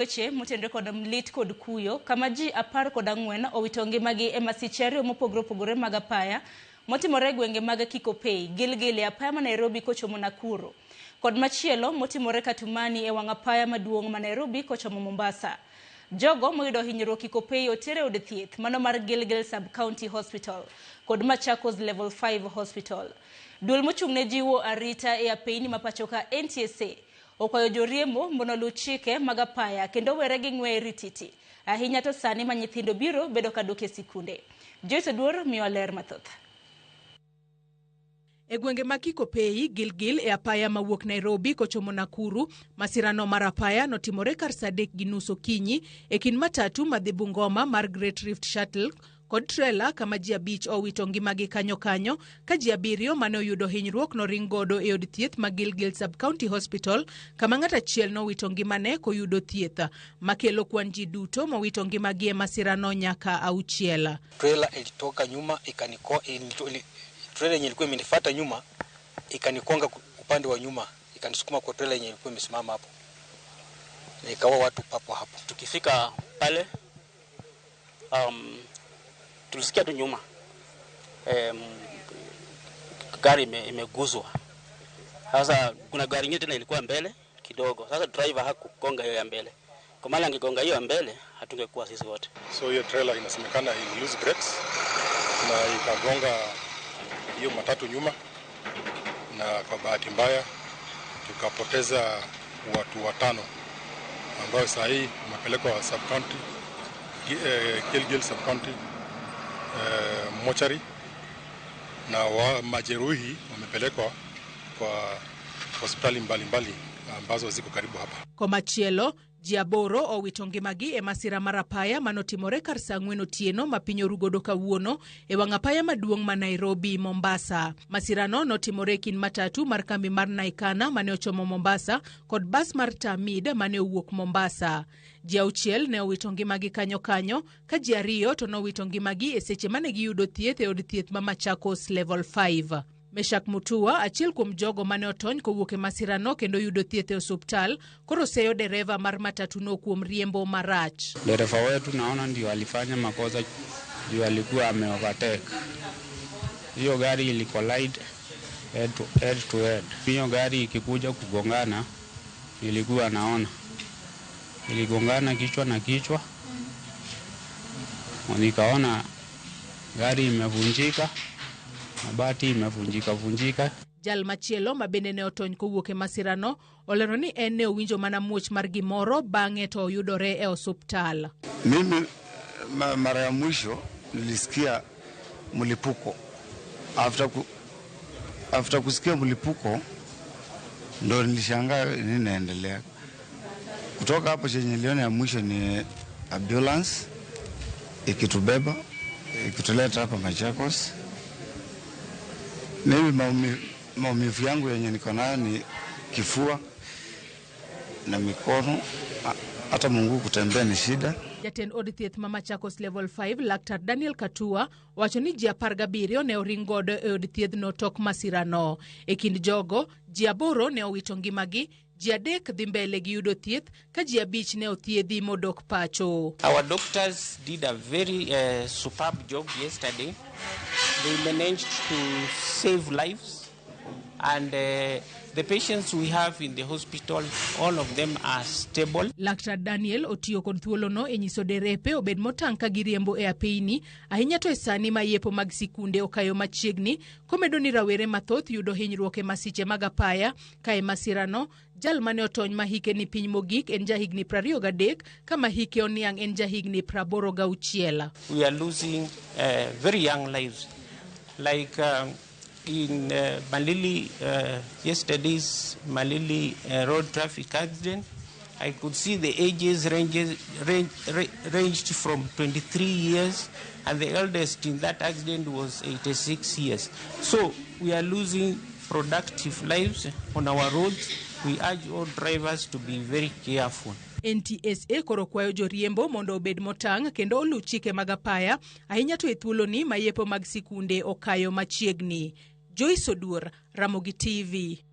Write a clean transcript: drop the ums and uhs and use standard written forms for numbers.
Weche motendre kod mlit kod kuyo kama ji 14 owito ngimagi e masiche mopogore mag apaya motimore gwenge mag Kikopey, Gilgil e apaya ma Nairobi kochomo Nakuru, kod machielo motimore Katumani e wang' apaya maduong' ma Nairobi kochomo Mombasa. Jogo moyudo hinyruok Kikopey otere od thieth mano mar Gilgil Sub-County Hospital kod Machakos Level 5 Hospital. Duol mochung'ne jiwo arita e apeyni mapachoka NTSA okwayo joriembo mondo luw chike mag apaya kendo were gi ng'we rititi ahinya to sani ma nyithindo biro bedo ka dok e sikunde. Joyce Oduor miyo ler mathoth. E gwenge ma Kikopey, Gilgil e apaya mawuok Nairobi kochomo Nakuru, masirano mar apaya notimore kar saa 3:30 okinyi e kind matatu madhi Bungoma mar Great Rift Shuttle kod trailer kama ji 5 owito ngimagi kanyo ka ji 7 mane oyudo hinyruok noring godo e od thieth ma Gilgil Sub-County Hospital kama ng'at achiel nowito ngimane koyudo thieth, makelo kwan ji duto mowito ngimagi e masirano nyaka 6. Trailer ilitoka nyuma trailer yenye ilikuwa imenifuata nyuma ikanikonga upande wa nyuma, ikanisukuma kwa trailer yenye ilikuwa imesimama hapo na ikawa watu papo hapo. Tukifika pale tulisikia tu nyuma gari imeguzwa. Sasa kuna gari nyingine tena ilikuwa mbele kidogo. Sasa driver hakugonga hiyo ya mbele. Kwa maana angegonga hiyo ya mbele hatungekuwa sisi wote. So hiyo trailer inasemekana ili lose brakes na ikagonga hiyo matatu nyuma, na kwa bahati mbaya tukapoteza watu 5 ambao sasa hii wamepelekwa sub-county Gilgil sub-county mochari, na majeruhi wamepelekwa kwa hospitali mbalimbali ambazo ziko karibu hapa. Kwa machielo, ji 8 owito ngimagi e masira mar apaya manotimore kar saa 4 otieno ma piny orugodo kawuono e wang' apaya maduong' ma Nairobi Mombasa. Masirano notimore kind matatu mar kambi mar Naikana mane ochomo Mombasa kod bas mar Tamid mane owuok Mombasa. Ji 6 ne owito ngimagi kanyo ka ji 2 to nowito ngimagi e seche mane giyudo thieth e od thieth ma Machakos Level 5. Meshak Mutua, achiel kuom jogo mane otony kowuok e masirano kendo yudo thieth e osuptal, koro seyo dereva mar matatu no kuom riembo marach. Dereva wetu naona ndio alifanya makosa, ndio alikuwa ameovertake. Hiyo gari ilikolide head to head. Hiyo gari ikikuja kugongana, nilikuwa naona iligongana kichwa na kichwa. Nikaona gari imevunjika, mabati imevunjika. Jal machielo ma bende ne otony kowuok e masirano olero ni en ne owinjo mana muoch mar gimoro bang'e to oyudore e osuptal. Mimi mara ya mwisho nilisikia mlipuko. After kusikia mlipuko ndo nilishangaa nini inaendelea. Kutoka hapo chenye niliona ya mwisho ni ambulance ikitubeba ikituleta hapa Machakos. Mimi maumivu yangu yenye niko nayo ni kifua na mikono, hata Mungu kutembea ni shida. Jatend od thieth ma Machakos Level 5 Laktar Daniel Katua wacho ni ji 17 ne oring godo e od thieth no tok masirano. E kind jogo, ji 8 ne owito ngimagi, ji 3 dhi mbele gi yudo thieth ka ji 5 ne othiedhi modok pacho. Our doctors did a very superb job yesterday. They managed to save lives, and the patients we have in the hospital, all of them are stable. Laktar Daniel otiyo kod thuolono e nyiso derepe obed motang' ka giriembo e apeyni ahinya to e sani ma yepo mag sikunde okayo machiegni, komedo ni rawere mathoth yudo hinyruok e masiche mag apaya ka e masirano. Jal mane otony ma hike ni piny mogik en jahigni 23 kama hike oniang' en jahigni 86. We are losing very young lives, like in Malili, yesterday's Malili road traffic accident. I could see the ages ranged from 23 years, and the eldest in that accident was 86 years. So we are losing productive lives on our roads. We urge all drivers to be very careful. NTSA koro kwayo joriembo mondo obed motang' kendo oluw chike mag apaya ahinya to e thuoloni ma yepo mag sikunde okayo machiegni. Joyce Oduor, Ramogi TV.